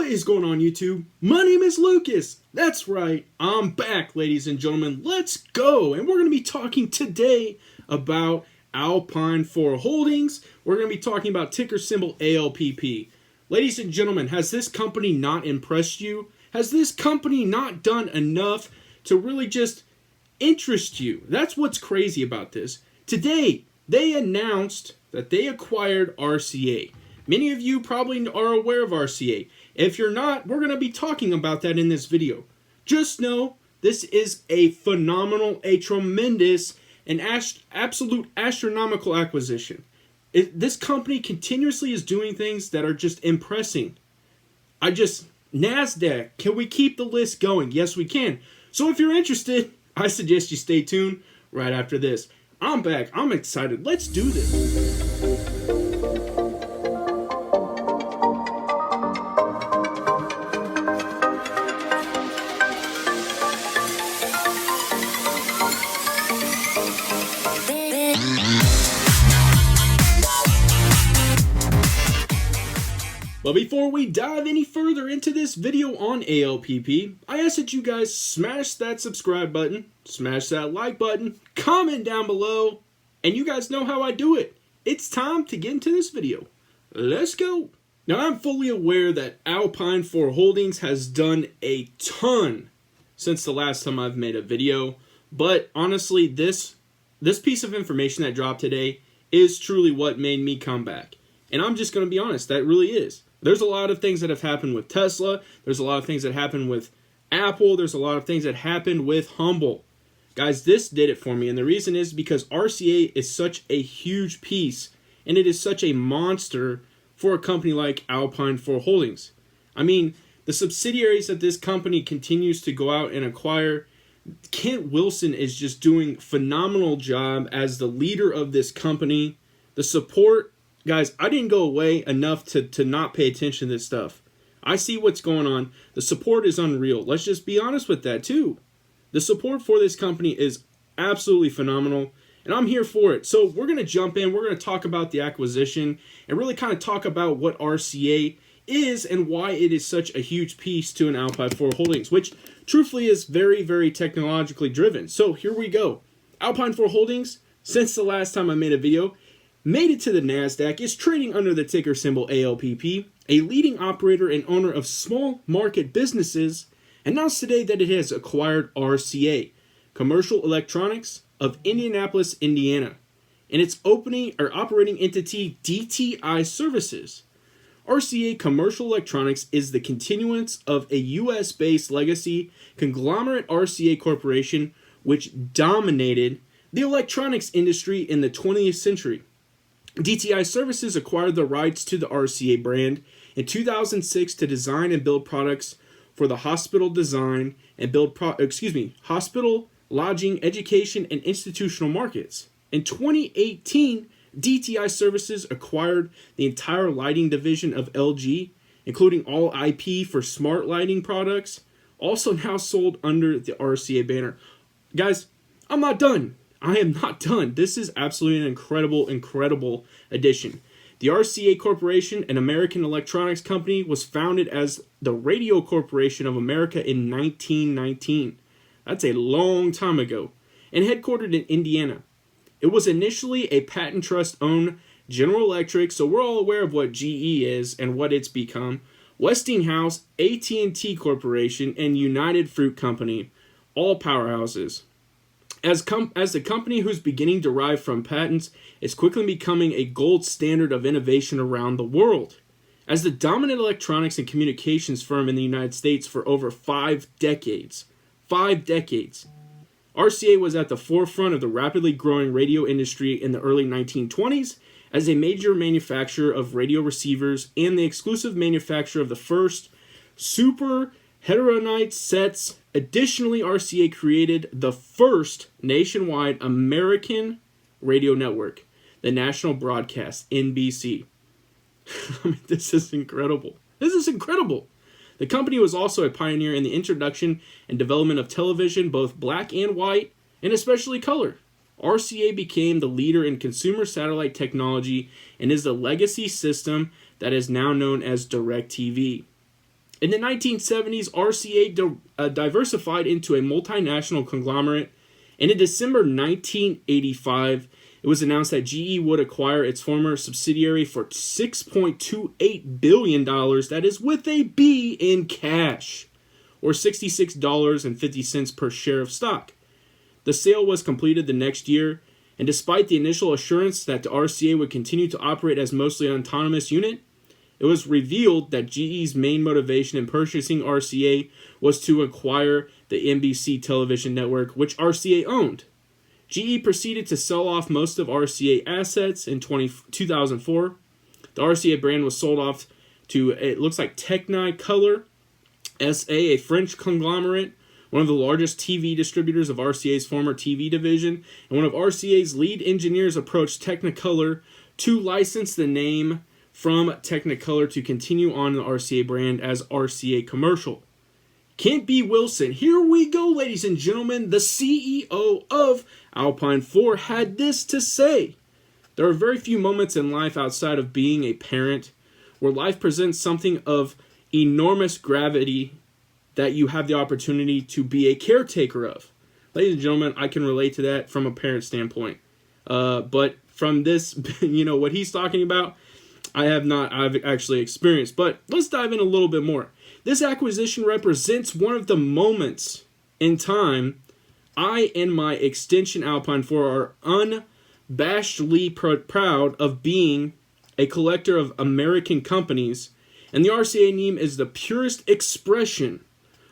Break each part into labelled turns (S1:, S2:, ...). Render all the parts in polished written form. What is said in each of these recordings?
S1: What is going on, YouTube? My name is Lucas. That's right, I'm back, ladies and gentlemen. Let's go. And we're going to be talking today about Alpine Holdings. We're going to be talking about ticker symbol ALPP. Ladies and gentlemen, has this company not impressed you? Has this company not done enough to really just interest you? That's what's crazy about this. Today, they announced that they acquired RCA. Many of you probably are aware of RCA. If you're not, we're going to be talking about that in this video. Just know this is a phenomenal, a tremendous, an absolute astronomical acquisition. This company continuously is doing things that are just impressing. NASDAQ, can we keep the list going? Yes, we can. So if you're interested, I suggest you stay tuned right after this. I'm back. I'm excited. Let's do this. But before we dive any further into this video on ALPP, I ask that you guys smash that subscribe button, smash that like button, comment down below, and you guys know how I do it. It's time to get into this video. Let's go. Now, I'm fully aware that Alpine Holdings has done a ton since the last time I've made a video, but honestly, this piece of information that dropped today is truly what made me come back. And I'm just going to be honest, that really is. There's a lot of things that have happened with Tesla. There's a lot of things that happened with Apple. There's a lot of things that happened with Humble. Guys, this did it for me. And the reason is because RCA is such a huge piece. And it is such a monster for a company like Alpine Holdings. I mean, the subsidiaries that this company continues to go out and acquire, Kent Wilson is just doing a phenomenal job as the leader of this company. The support, guys, I didn't go away enough to not pay attention to this stuff. I see what's going on. The support is unreal. Let's just be honest with that too. The support for this company is absolutely phenomenal, and I'm here for it. So we're going to jump in. We're going to talk about the acquisition and really kind of talk about what RCA is and why it is such a huge piece to an Alpine Holdings, which truthfully is very, very technologically driven. So here we go. Alpine Holdings, since the last time I made a video, made it to the NASDAQ, is trading under the ticker symbol ALPP, a leading operator and owner of small market businesses, announced today that it has acquired RCA, Commercial Electronics of Indianapolis, Indiana, and its operating entity DTI Services. RCA Commercial Electronics is the continuance of a U.S.-based legacy conglomerate RCA Corporation, which dominated the electronics industry in the 20th century. DTI Services acquired the rights to the RCA brand in 2006 to design and build products for the hospital design and hospital, lodging, education, and institutional markets. In 2018, DTI Services acquired the entire lighting division of LG, including all IP for smart lighting products, also now sold under the RCA banner. Guys, I'm not done. I am not done. This is absolutely an incredible addition. The RCA Corporation, an American electronics company, was founded as the Radio Corporation of America in 1919. That's a long time ago. And headquartered in Indiana. It was initially a patent trust-owned General Electric, so we're all aware of what GE is and what it's become. Westinghouse, AT&T Corporation, and United Fruit Company, all powerhouses. As the company whose beginning derived from patents is quickly becoming a gold standard of innovation around the world. As the dominant electronics and communications firm in the United States for over 5 decades. 5 decades. RCA was at the forefront of the rapidly growing radio industry in the early 1920s as a major manufacturer of radio receivers and the exclusive manufacturer of the first super heterodyne sets. Additionally, RCA created the first nationwide American radio network, the National Broadcast, NBC. I mean, this is incredible. This is incredible. The company was also a pioneer in the introduction and development of television, both black and white, and especially color. RCA became the leader in consumer satellite technology and is the legacy system that is now known as DirecTV. In the 1970s, RCA diversified into a multinational conglomerate, and in December 1985, it was announced that GE would acquire its former subsidiary for $6.28 billion, that is with a B, in cash, or $66.50 per share of stock. The sale was completed the next year, and despite the initial assurance that the RCA would continue to operate as mostly an autonomous unit, it was revealed that GE's main motivation in purchasing RCA was to acquire the NBC television network, which RCA owned. GE proceeded to sell off most of RCA assets in 2004. The RCA brand was sold off to, it looks like, Technicolor SA, a French conglomerate, one of the largest TV distributors of RCA's former TV division, and one of RCA's lead engineers approached Technicolor to license the name from Technicolor to continue on the RCA brand as RCA Commercial. Kent B. Wilson, here we go, ladies and gentlemen, the CEO of Alpine 4 had this to say: "There are very few moments in life outside of being a parent where life presents something of enormous gravity that you have the opportunity to be a caretaker of." Ladies and gentlemen, I can relate to that from a parent standpoint. But from this, what he's talking about, I've actually experienced. But let's dive in a little bit more. This acquisition represents one of the moments in time I and my extension Alpine 4 are unabashedly proud of being a collector of American companies, and the RCA name is the purest expression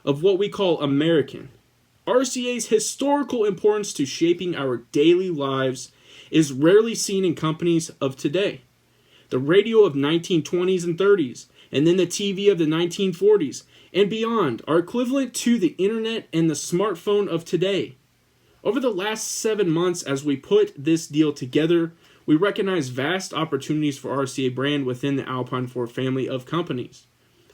S1: of what we call American. RCA's historical importance to shaping our daily lives is rarely seen in companies of today. The radio of 1920s and 30s, and then the TV of the 1940s and beyond, are equivalent to the internet and the smartphone of today. Over the last 7 months, as we put this deal together, we recognize vast opportunities for RCA brand within the Alpine 4 family of companies.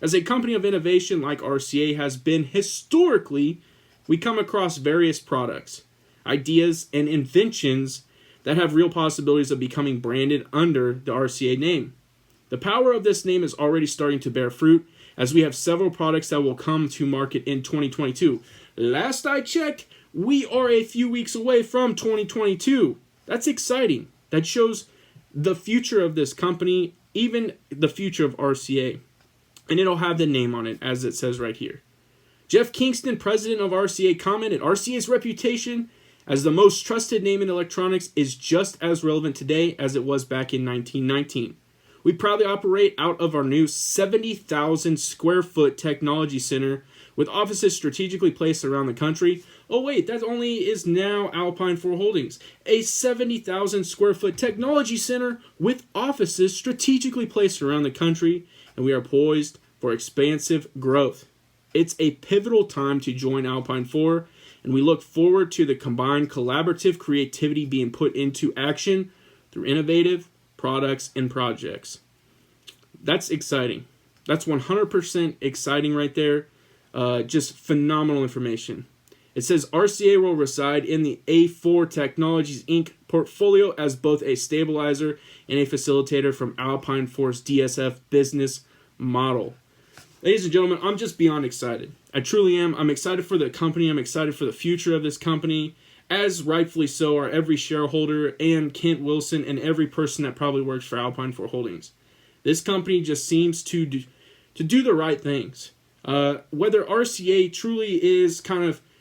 S1: As a company of innovation like RCA has been historically, we come across various products, ideas, and inventions that have real possibilities of becoming branded under the RCA name. The power of this name is already starting to bear fruit, as we have several products that will come to market in 2022. Last I checked, we are a few weeks away from 2022. That's exciting. That shows the future of this company, even the future of RCA. And it'll have the name on it, as it says right here. Jeff Kingston, president of RCA, commented, "RCA's reputation as the most trusted name in electronics is just as relevant today as it was back in 1919. We proudly operate out of our new 70,000 square foot technology center with offices strategically placed around the country." Oh wait, that only is now Alpine 4 Holdings. A 70,000 square foot technology center with offices strategically placed around the country, and we are poised for expansive growth. It's a pivotal time to join Alpine 4, and we look forward to the combined collaborative creativity being put into action through innovative products and projects. That's exciting. That's 100% exciting right there. Just phenomenal information. It says RCA will reside in the A4 Technologies Inc. portfolio as both a stabilizer and a facilitator from Alpine 4's DSF business model. Ladies and gentlemen, I'm just beyond excited. I truly am. I'm excited for the company. I'm excited for the future of this company, as rightfully so are every shareholder and Kent Wilson and every person that probably works for Alpine 4 Holdings. This company just seems to do the right things. Whether RCA truly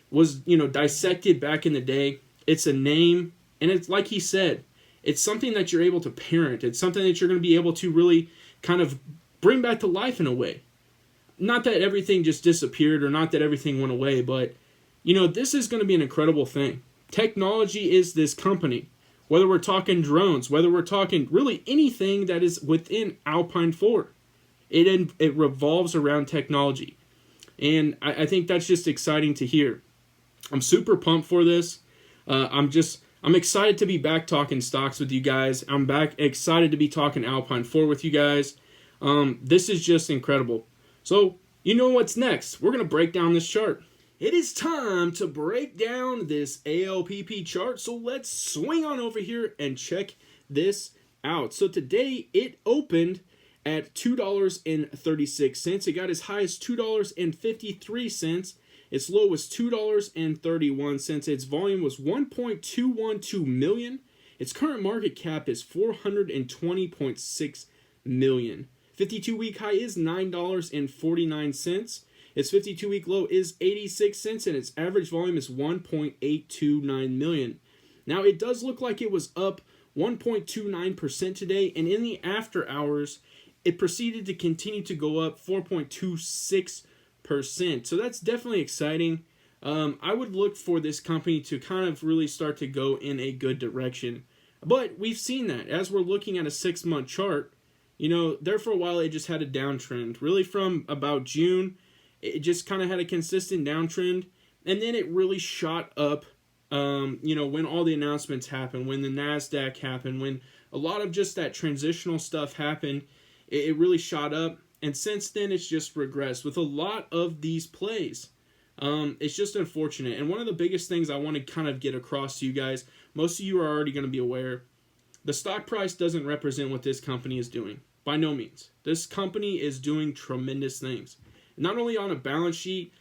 S1: was dissected back in the day, it's a name, and it's like he said, it's something that you're able to parent. It's something that you're going to be able to really kind of bring back to life in a way. Not that everything just disappeared or not that everything went away, but, this is going to be an incredible thing. Technology is this company. Whether we're talking drones, whether we're talking really anything that is within Alpine 4, it revolves around technology. And I think that's just exciting to hear. I'm super pumped for this. I'm excited to be back talking stocks with you guys. I'm back excited to be talking Alpine 4 with you guys. This is just incredible. So, you know what's next. We're going to break down this chart. It is time to break down this ALPP chart. So let's swing on over here and check this out. So today it opened at $2.36. It got as high as $2.53. Its low was $2.31. Its volume was 1.212 million. Its current market cap is $420.6 million. 52-week high is $9.49. Its 52-week low is 86 cents, and its average volume is 1.829 million. Now, it does look like it was up 1.29% today, and in the after hours, it proceeded to continue to go up 4.26%. So that's definitely exciting. I would look for this company to kind of really start to go in a good direction. But we've seen that as we're looking at a 6-month chart. You know, there for a while it just had a downtrend. Really from about June, it just kind of had a consistent downtrend. And then it really shot up, you know, when all the announcements happened, when the NASDAQ happened, when a lot of just that transitional stuff happened, it really shot up. And since then, it's just regressed with a lot of these plays. It's just unfortunate. And one of the biggest things I want to kind of get across to you guys, most of you are already going to be aware, the stock price doesn't represent what this company is doing. By no means. This company is doing tremendous things. Not only on a balance sheet,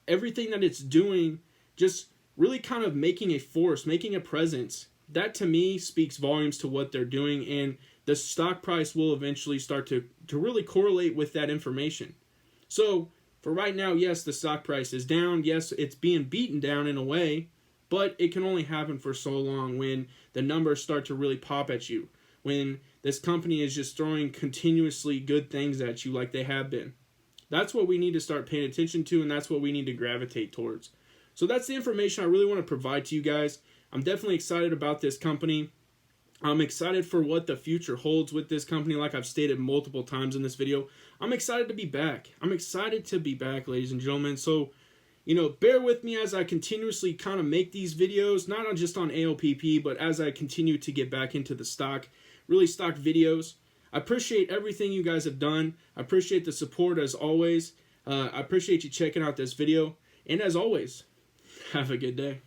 S1: everything that it's doing, just really kind of making a force, making a presence. That to me speaks volumes to what they're doing, and the stock price will eventually start to really correlate with that information. So for right now, yes, the stock price is down. Yes, it's being beaten down in a way, but it can only happen for so long when the numbers start to really pop at you. When this company is just throwing continuously good things at you like they have been. That's what we need to start paying attention to, and that's what we need to gravitate towards. So that's the information I really want to provide to you guys. I'm definitely excited about this company. I'm excited for what the future holds with this company, like I've stated multiple times in this video. I'm excited to be back. I'm excited to be back, ladies and gentlemen. So, you know, bear with me as I continuously kind of make these videos, not just on ALPP, but as I continue to get back into the stock videos. I appreciate everything you guys have done. I appreciate the support as always. I appreciate you checking out this video. And as always, have a good day.